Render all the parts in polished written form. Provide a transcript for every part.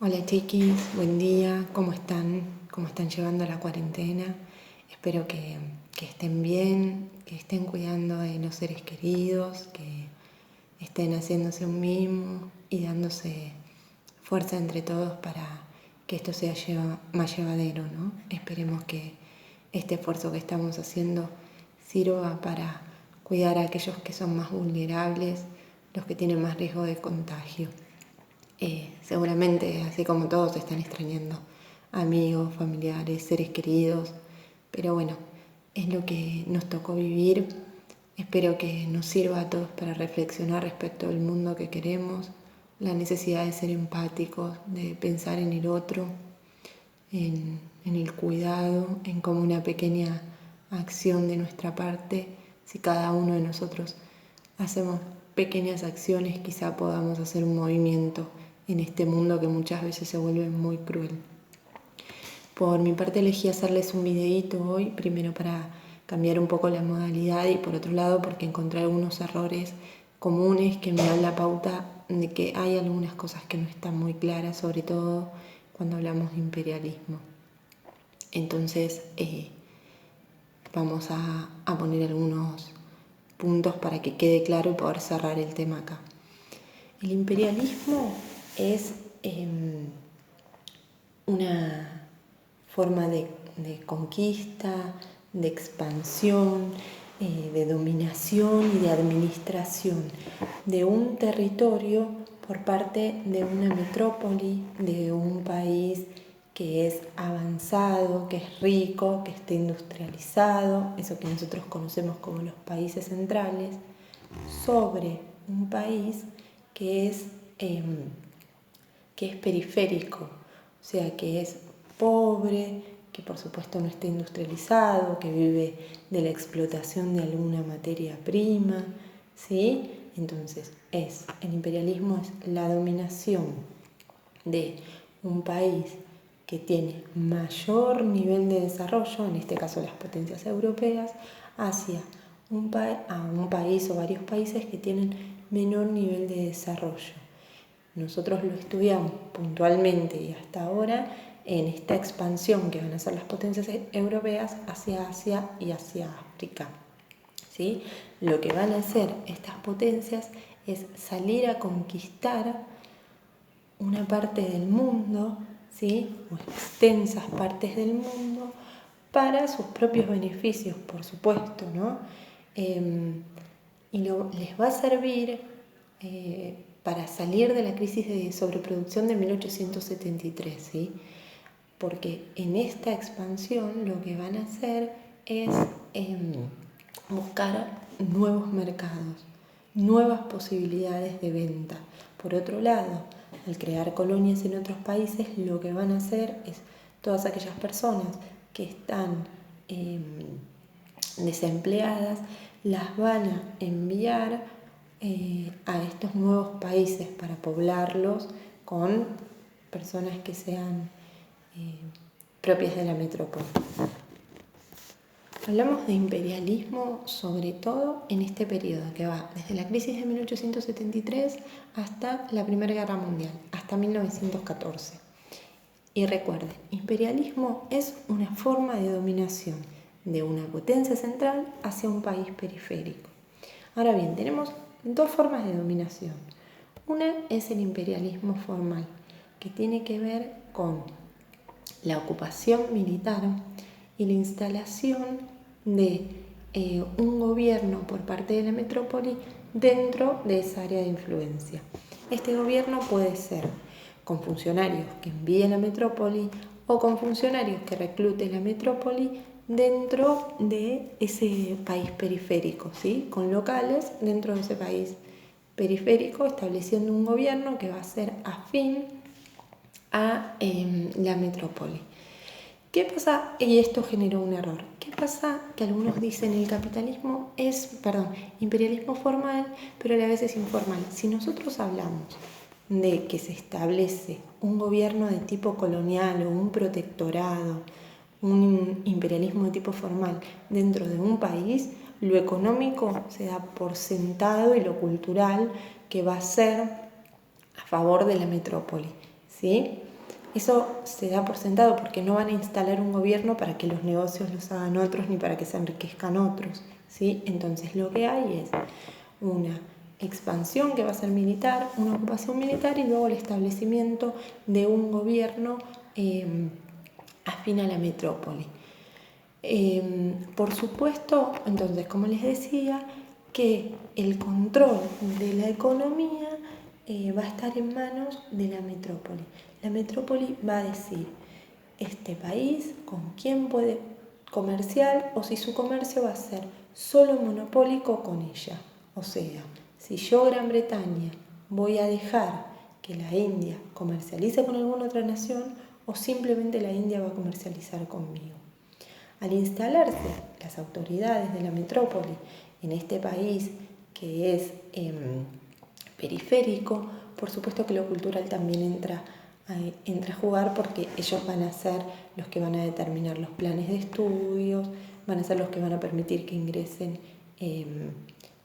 Hola chiquis, buen día, ¿cómo están? ¿Cómo están llevando la cuarentena? Espero que estén bien, que estén cuidando de los seres queridos, que estén haciéndose un mimo y dándose fuerza entre todos para que esto sea más llevadero, ¿no? Esperemos que este esfuerzo que estamos haciendo sirva para cuidar a aquellos que son más vulnerables, los que tienen más riesgo de contagio. Seguramente, así como todos, están extrañando amigos, familiares, seres queridos, pero bueno, es lo que nos tocó vivir. Espero que nos sirva a todos para reflexionar respecto al mundo que queremos, la necesidad de ser empáticos, de pensar en el otro, en el cuidado, en como una pequeña acción de nuestra parte. Si cada uno de nosotros hacemos pequeñas acciones, quizá podamos hacer un movimiento en este mundo que muchas veces se vuelve muy cruel. Por mi parte elegí hacerles un videíto hoy, primero para cambiar un poco la modalidad y por otro lado porque encontré algunos errores comunes que me dan la pauta de que hay algunas cosas que no están muy claras, sobre todo cuando hablamos de imperialismo. Entonces vamos a poner algunos puntos para que quede claro y poder cerrar el tema acá. El imperialismo es una forma de conquista, de expansión, de dominación y de administración de un territorio por parte de una metrópoli, de un país que es avanzado, que es rico, que está industrializado, eso que nosotros conocemos como los países centrales, sobre un país que es periférico, o sea, que es pobre, que por supuesto no está industrializado, que vive de la explotación de alguna materia prima, ¿sí? Entonces, el imperialismo es la dominación de un país que tiene mayor nivel de desarrollo, en este caso las potencias europeas, hacia un país o varios países que tienen menor nivel de desarrollo. Nosotros lo estudiamos puntualmente y hasta ahora en esta expansión que van a hacer las potencias europeas hacia Asia y hacia África. ¿Sí? Lo que van a hacer estas potencias es salir a conquistar una parte del mundo, ¿sí? O extensas partes del mundo para sus propios beneficios, por supuesto, ¿no? Les va a servir para salir de la crisis de sobreproducción de 1873, ¿sí? Porque en esta expansión lo que van a hacer es buscar nuevos mercados, nuevas posibilidades de venta. Por otro lado, al crear colonias en otros países, lo que van a hacer es todas aquellas personas que están desempleadas, las van a enviar a estos nuevos países para poblarlos con personas que sean propias de la metrópoli. Hablamos de imperialismo sobre todo en este periodo que va desde la crisis de 1873 hasta la Primera Guerra Mundial, hasta 1914. Y recuerden, imperialismo es una forma de dominación de una potencia central hacia un país periférico. Ahora bien, tenemos dos formas de dominación. Una es el imperialismo formal, que tiene que ver con la ocupación militar y la instalación de un gobierno por parte de la metrópoli dentro de esa área de influencia. Este gobierno puede ser con funcionarios que envíe la metrópoli o con funcionarios que reclute la metrópoli dentro de ese país periférico, ¿sí? Con locales dentro de ese país periférico, estableciendo un gobierno que va a ser afín a la metrópoli. ¿Qué pasa? Y esto generó un error. ¿Qué pasa? Que algunos dicen el capitalismo es, imperialismo formal, pero a la vez es informal. Si nosotros hablamos de que se establece un gobierno de tipo colonial o un protectorado, un imperialismo de tipo formal dentro de un país, lo económico se da por sentado y lo cultural que va a ser a favor de la metrópoli, ¿sí? Eso se da por sentado porque no van a instalar un gobierno para que los negocios los hagan otros ni para que se enriquezcan otros, ¿sí? Entonces lo que hay es una expansión que va a ser militar, una ocupación militar y luego el establecimiento de un gobierno afín a la metrópoli. Por supuesto, entonces, como les decía, que el control de la economía va a estar en manos de la metrópoli. La metrópoli va a decir, este país con quién puede comerciar o si su comercio va a ser solo monopólico con ella. O sea, si yo, Gran Bretaña, voy a dejar que la India comercialice con alguna otra nación o simplemente la India va a comercializar conmigo. Al instalarse las autoridades de la metrópoli en este país que es periférico, por supuesto que lo cultural también entra a jugar porque ellos van a ser los que van a determinar los planes de estudios, van a ser los que van a permitir que ingresen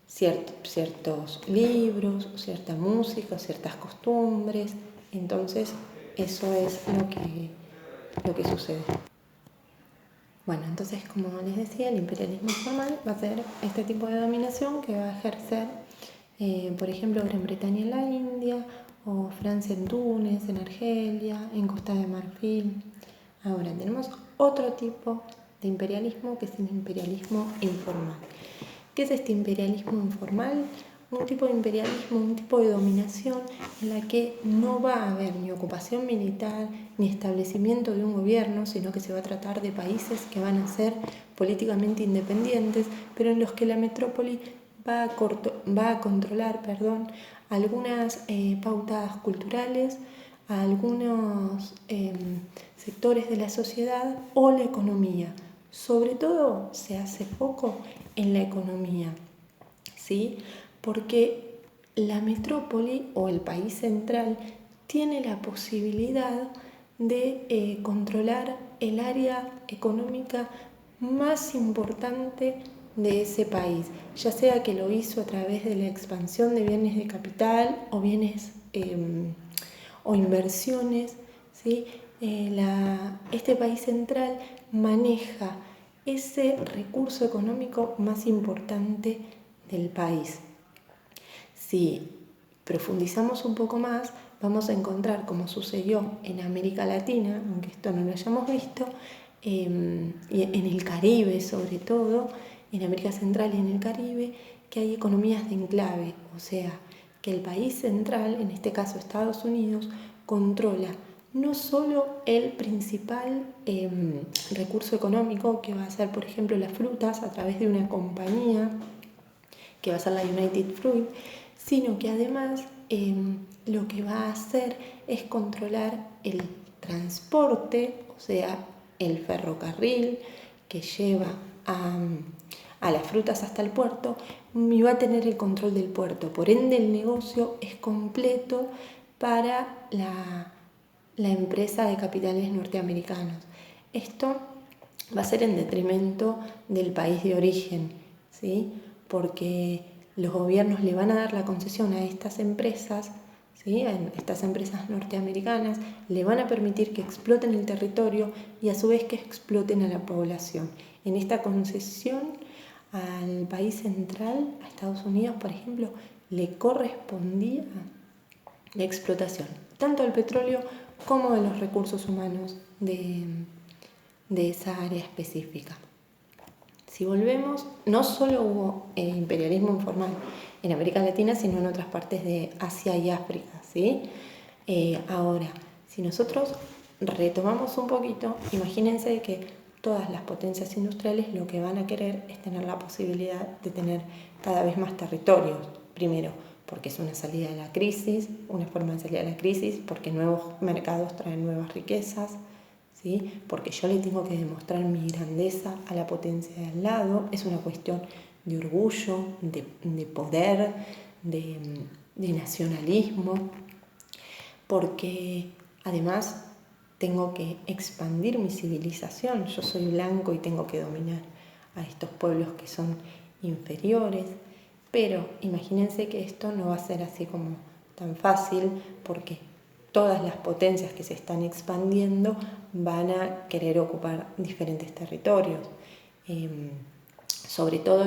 ciertos libros, cierta música, ciertas costumbres. Entonces, eso es lo que sucede. Bueno, entonces, como les decía, el imperialismo formal va a ser este tipo de dominación que va a ejercer, por ejemplo, Gran Bretaña en la India, o Francia en Túnez, en Argelia, en Costa de Marfil. Ahora, tenemos otro tipo de imperialismo que es el imperialismo informal. ¿Qué es este imperialismo informal? Un tipo de imperialismo, un tipo de dominación en la que no va a haber ni ocupación militar ni establecimiento de un gobierno, sino que se va a tratar de países que van a ser políticamente independientes, pero en los que la metrópoli va a controlar algunas pautas culturales, a algunos sectores de la sociedad o la economía. Sobre todo se hace foco en la economía, ¿sí? Porque la metrópoli o el país central tiene la posibilidad de controlar el área económica más importante de ese país, ya sea que lo hizo a través de la expansión de bienes de capital o bienes o inversiones, ¿sí? Este país central maneja ese recurso económico más importante del país. Si profundizamos un poco más, vamos a encontrar, como sucedió en América Latina, aunque esto no lo hayamos visto, y en el Caribe sobre todo, en América Central y en el Caribe, que hay economías de enclave, o sea, que el país central, en este caso Estados Unidos, controla no solo el principal recurso económico, que va a ser, por ejemplo, las frutas, a través de una compañía, que va a ser la United Fruit, sino que además lo que va a hacer es controlar el transporte, o sea, el ferrocarril que lleva a las frutas hasta el puerto, y va a tener el control del puerto. Por ende, el negocio es completo para la empresa de capitales norteamericanos. Esto va a ser en detrimento del país de origen, ¿sí? Porque los gobiernos le van a dar la concesión a estas empresas, ¿sí? A estas empresas norteamericanas, le van a permitir que exploten el territorio y a su vez que exploten a la población. En esta concesión al país central, a Estados Unidos, por ejemplo, le correspondía la explotación, tanto del petróleo como de los recursos humanos de esa área específica. Si volvemos, no solo hubo imperialismo informal en América Latina, sino en otras partes de Asia y África, ¿sí? Ahora, si nosotros retomamos un poquito, imagínense que todas las potencias industriales lo que van a querer es tener la posibilidad de tener cada vez más territorios. Primero, porque es una salida de la crisis, una forma de salir de la crisis, porque nuevos mercados traen nuevas riquezas, ¿sí? Porque yo le tengo que demostrar mi grandeza a la potencia de al lado, es una cuestión de orgullo, de poder, de nacionalismo, porque además tengo que expandir mi civilización, yo soy blanco y tengo que dominar a estos pueblos que son inferiores, pero imagínense que esto no va a ser así como tan fácil, porque todas las potencias que se están expandiendo van a querer ocupar diferentes territorios. Sobre todo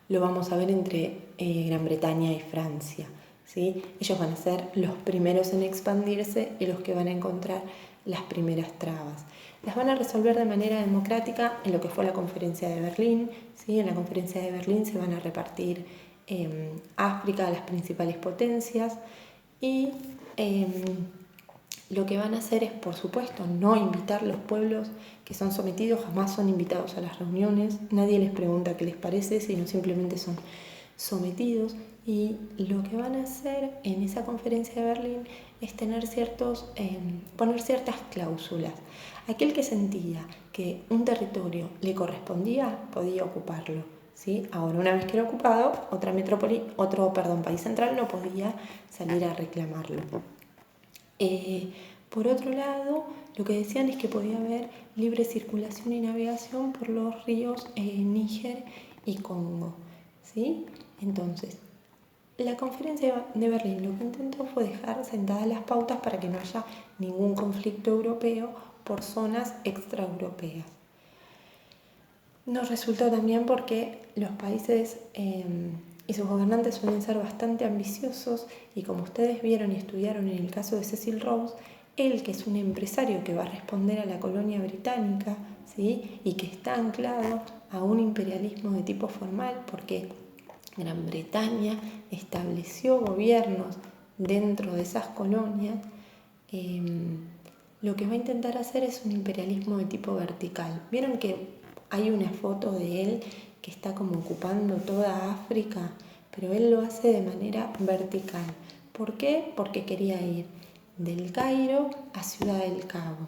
lo vamos a ver entre Gran Bretaña y Francia, ¿sí? Ellos van a ser los primeros en expandirse y los que van a encontrar las primeras trabas. Las van a resolver de manera democrática en lo que fue la conferencia de Berlín, ¿sí? En la conferencia de Berlín se van a repartir África a las principales potencias y lo que van a hacer es, por supuesto, no invitar los pueblos que son sometidos, jamás son invitados a las reuniones, nadie les pregunta qué les parece, sino simplemente son sometidos. Y lo que van a hacer en esa conferencia de Berlín es tener poner ciertas cláusulas. Aquel que sentía que un territorio le correspondía, podía ocuparlo, ¿sí? Ahora, una vez que era ocupado, otro país central no podía salir a reclamarlo. Por otro lado, lo que decían es que podía haber libre circulación y navegación por los ríos Níger y Congo, ¿sí? Entonces, la conferencia de Berlín lo que intentó fue dejar sentadas las pautas para que no haya ningún conflicto europeo por zonas extraeuropeas. Nos resultó también porque los países y sus gobernantes suelen ser bastante ambiciosos y como ustedes vieron y estudiaron en el caso de Cecil Rhodes, él que es un empresario que va a responder a la colonia británica, ¿sí? Y que está anclado a un imperialismo de tipo formal porque Gran Bretaña estableció gobiernos dentro de esas colonias, lo que va a intentar hacer es un imperialismo de tipo vertical. Vieron que hay una foto de él que está como ocupando toda África, pero él lo hace de manera vertical. ¿Por qué? Porque quería ir del Cairo a Ciudad del Cabo.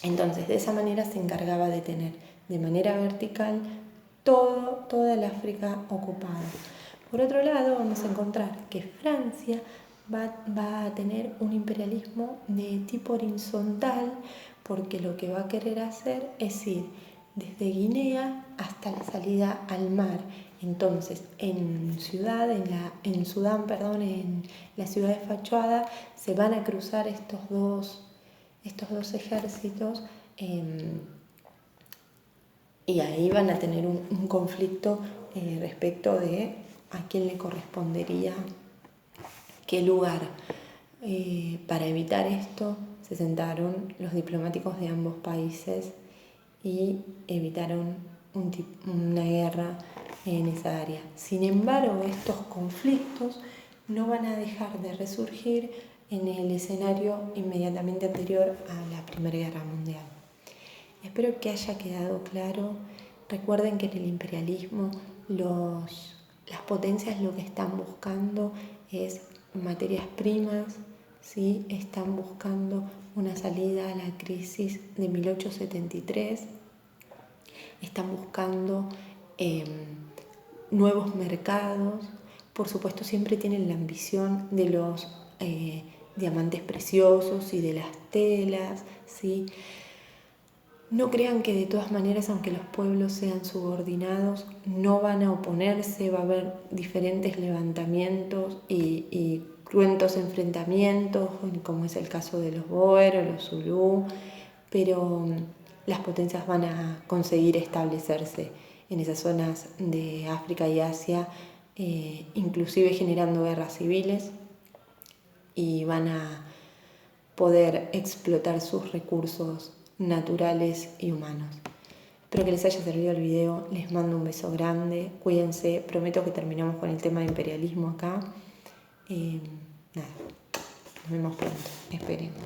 Entonces, de esa manera se encargaba de tener de manera vertical toda el África ocupada. Por otro lado, vamos a encontrar que Francia va a tener un imperialismo de tipo horizontal porque lo que va a querer hacer es ir desde Guinea hasta la salida al mar. Entonces, en la ciudad de Fachoada se van a cruzar estos dos ejércitos y ahí van a tener un conflicto respecto de a quién le correspondería qué lugar. Para evitar esto se sentaron los diplomáticos de ambos países y evitaron una guerra en esa área. Sin embargo, estos conflictos no van a dejar de resurgir en el escenario inmediatamente anterior a la Primera Guerra Mundial. Espero que haya quedado claro. Recuerden que en el imperialismo las potencias lo que están buscando es materias primas, ¿sí? Están buscando una salida a la crisis de 1873, están buscando nuevos mercados, por supuesto siempre tienen la ambición de los diamantes preciosos y de las telas, ¿sí? No crean que de todas maneras, aunque los pueblos sean subordinados, no van a oponerse, va a haber diferentes levantamientos y cruentos enfrentamientos, como es el caso de los Boer o los Zulú, pero las potencias van a conseguir establecerse en esas zonas de África y Asia, inclusive generando guerras civiles, y van a poder explotar sus recursos naturales y humanos. Espero que les haya servido el video, les mando un beso grande, cuídense, prometo que terminamos con el tema de imperialismo acá. Nada, nos vemos pronto, esperemos.